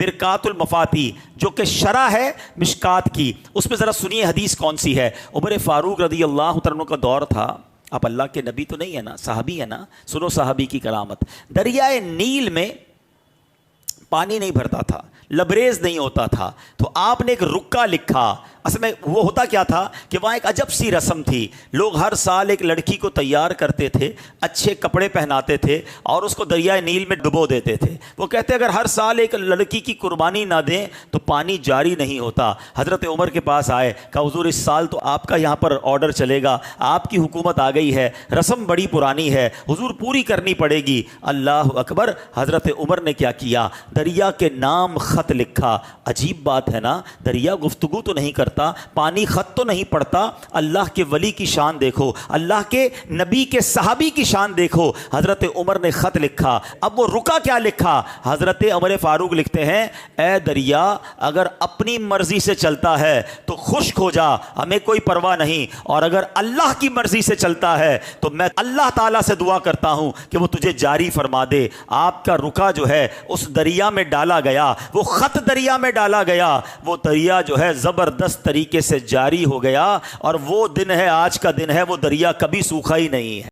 बिरकातुल मफाती, जो कि शरा है मिशकात की, उसमें ज़रा सुनिए हदीस कौन सी है। उमर फ़ारूक रज़ी अल्लाह तआला अन्हु का दौर था। आप अल्लाह के नबी तो नहीं है ना, सहाबी है ना। सुनो सहाबी की करामत। दरियाए नील में पानी नहीं भरता था, लबरेज नहीं होता था, तो आपने एक रुक्का लिखा। असल में वो होता क्या था कि वहाँ एक अजब सी रस्म थी। लोग हर साल एक लड़की को तैयार करते थे, अच्छे कपड़े पहनाते थे और उसको दरियाए नील में डुबो देते थे। वो कहते अगर हर साल एक लड़की की कुर्बानी ना दें तो पानी जारी नहीं होता। हज़रत उमर के पास आए, कहा हुज़ूर इस साल तो आपका यहाँ पर ऑर्डर चलेगा, आपकी हुकूमत आ गई है, रस्म बड़ी पुरानी है, हुज़ूर पूरी करनी पड़ेगी। अल्लाह अकबर। हज़रत उमर ने क्या किया, दरिया के नाम ख़त लिखा। अजीब बात है ना, दरिया गुफ्तगू तो नहीं करता, पानी खत तो नहीं पढ़ता। अल्लाह के वली की शान देखो, अल्लाह के नबी के सहाबी की शान देखो। हज़रत उमर ने ख़त लिखा। अब वो रुका क्या लिखा, हज़रत उमर फ़ारूक लिखते हैं, ए दरिया अगर अपनी मर्ज़ी से चलता है तो खुश्क हो जा, हमें कोई परवाह नहीं, और अगर अल्लाह की मर्ज़ी से चलता है तो मैं अल्लाह ताला से दुआ करता हूँ कि वो तुझे जारी फरमा दे। आपका रुका जो है उस दरिया में डाला गया, वो ख़त दरिया में डाला गया, वो दरिया जो है ज़बरदस्त तरीके से जारी हो गया। और वो दिन है, आज का दिन है, वो दरिया कभी सूखा ही नहीं है।